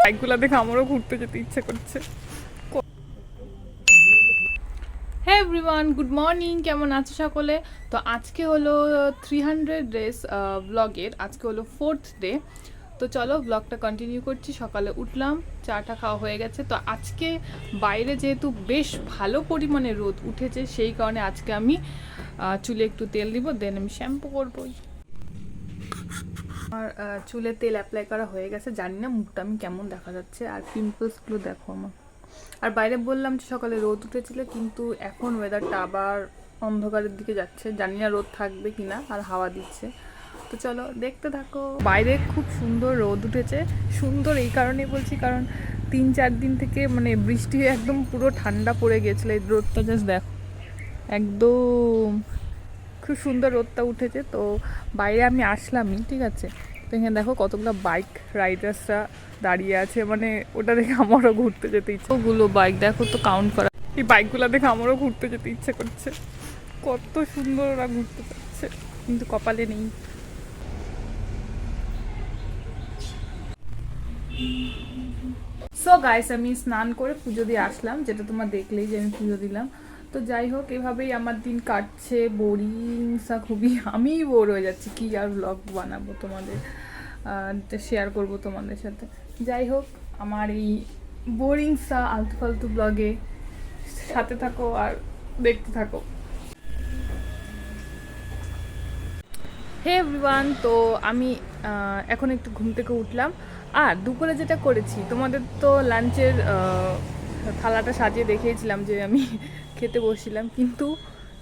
বাইকগুলো দেখে আমারও ঘুরতে যেতে ইচ্ছে করছে। হ্যাঁ এভরিওয়ান, গুড মর্নিং, কেমন আছো সকলে? তো আজকে হলো 300 ডেজ ব্লগের, আজকে হলো 4th ডে। তো চলো ব্লগটা কন্টিনিউ করছি। সকালে উঠলাম, চাটা খাওয়া হয়ে গেছে। তো আজকে বাইরে যেহেতু বেশ ভালো পরিমাণে রোদ উঠেছে, সেই কারণে আজকে আমি চুলে একটু তেল দিব, দেন আমি শ্যাম্পু করবোই। আমার চুলে তেল অ্যাপ্লাই করা হয়ে গেছে। জানি না মুখটা আমি কেমন দেখা যাচ্ছে, আর পিম্পলসগুলো দেখো আমার। আর বাইরে বললাম যে সকালে রোদ উঠেছিল, কিন্তু এখন ওয়েদারটা আবার অন্ধকারের দিকে যাচ্ছে। জানি না রোদ থাকবে কিনা, আর হাওয়া দিচ্ছে। তো চলো দেখতে থাকো। বাইরে খুব সুন্দর রোদ উঠেছে। সুন্দর এই কারণে বলছি, কারণ 3-4 দিন থেকে মানে বৃষ্টি হয়ে একদম পুরো ঠান্ডা পড়ে গেছিলো। এই রোদটা জাস্ট দেখো, একদম খুব সুন্দর রোদটা উঠেছে। তো বাইরে আমি আসলামই, ঠিক আছে। তো এখানে দেখো কতগুলো বাইক রাইডার্সরা দাঁড়িয়ে আছে, মানে ওটা দেখে আমারও ঘুরতে যেতে ইচ্ছে। ওগুলো বাইক দেখো তো, কাউন্ট করা, এই বাইকগুলো দেখে আমারও ঘুরতে যেতে ইচ্ছে করছে। কত সুন্দর ওরা ঘুরতে পারছে, কিন্তু কপালে নেই। সো গাইস, আমি স্নান করে পুজো দিয়ে আসলাম, যেটা তোমার দেখলেই যে আমি পুজো দিলাম। তো যাই হোক, এভাবেই আমার দিন কাটছে, বোরিং সা খুবই। আমি বোর হয়ে যাচ্ছি, কি আর ব্লগ বানাবো তোমাদের, শেয়ার করব তোমাদের সাথে। যাই হোক, আমার এই বোরিং সা আলতু ফালতু ব্লগে সাথে থাকো আর দেখতে থাকো। হে এভরিওয়ান, তো আমি এখন একটু ঘুম থেকে উঠলাম। আর দুপুরে যেটা করেছি, তোমাদের তো লাঞ্চের থালাটা সাজিয়ে দেখিয়েছিলাম যে আমি খেতে বসছিলাম, কিন্তু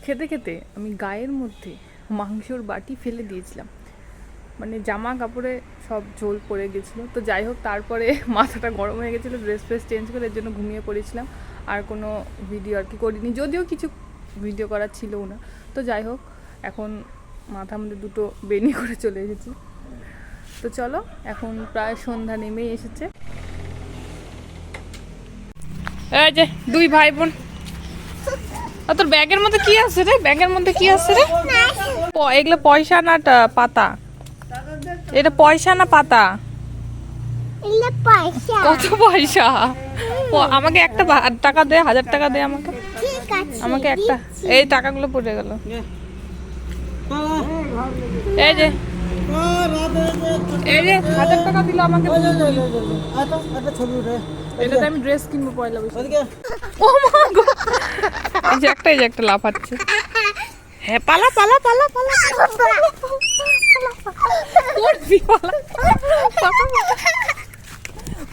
খেতে খেতে আমি গায়ের মধ্যে মাংসর বাটি ফেলে দিয়েছিলাম। মানে জামা কাপড়ে সব ঝোল পড়ে গেছিলো। তো যাই হোক, তারপরে মাথাটা গরম হয়ে গেছিলো, ড্রেস ফ্রেস চেঞ্জ করে এর জন্য ঘুমিয়ে পড়েছিলাম। আর কোনো ভিডিও আর কি করিনি, যদিও কিছু ভিডিও করার ছিলও না। তো যাই হোক, এখন মাথার মধ্যে দুটো বেনি করে চলে এসেছি। তো চলো, এখন প্রায় সন্ধ্যা নেমেই এসেছে। এই যে দুই ভাই বোন। তোর ব্যাগের মধ্যে কি আছে রে? ব্যাগের মধ্যে কি আছে রে? এগুলো পয়সা না পাতা? এটা পয়সা না পাতা? কত পয়সা? আমাকে একটা টাকা দে, 1000 টাকা দে আমাকে। আমাকে একটা, এই টাকাগুলো পড়ে গেল। এই যে 1000 টাকা দিল আমাকে। এটাতে আমি ড্রেস কিনবো পয়লা বৈশাখে। ও মা গো, এই যে একটা লাফাচ্ছে। হ্যাঁ, পালা পালা পালা পালা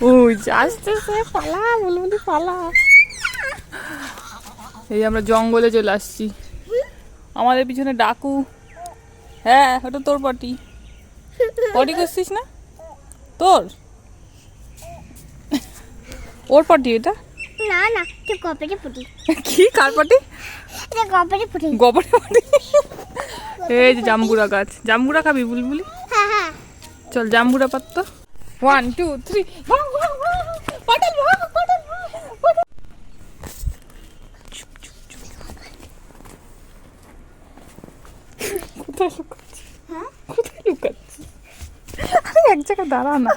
ওই আসতেছে, পালা বলবি পালা। এই আমরা জঙ্গলে চলে আসছি, আমাদের পিছনে ডাকু। হ্যাঁ, ওটা তোর পটি। পটি করছিস না? তোর ওর পটি এটা? না না, তো গপরে পটি। কি কার পটি? এটা গপরে পটি। গপরে পটি। এই যে জাম্বুরা গাছ, জাম্বুরা খাবি বুলবুলি? হ্যাঁ হ্যাঁ, চল জাম্বুরা পাত্তা। 1 2 3 পটল পটল পটল। কোথায় লুকাচ্ছিস? হ্যাঁ কোথায় লুকাচ্ছিস? আরে এক জায়গায় দাঁড়া না।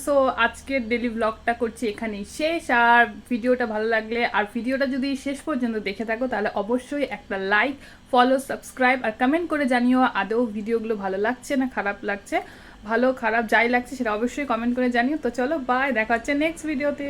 সো আজকের ডেলি ব্লগটা করছি এখানেই শেষ। আর ভিডিওটা ভালো লাগলে, আর ভিডিওটা যদি শেষ পর্যন্ত দেখে থাকো, তাহলে অবশ্যই একটা লাইক, ফলো, সাবস্ক্রাইব আর কমেন্ট করে জানিও আদৌ ভিডিওগুলো ভালো লাগছে না খারাপ লাগছে। ভালো খারাপ যাই লাগছে সেটা অবশ্যই কমেন্ট করে জানিও। তো চলো বাই, দেখা হচ্ছে নেক্সট ভিডিওতে।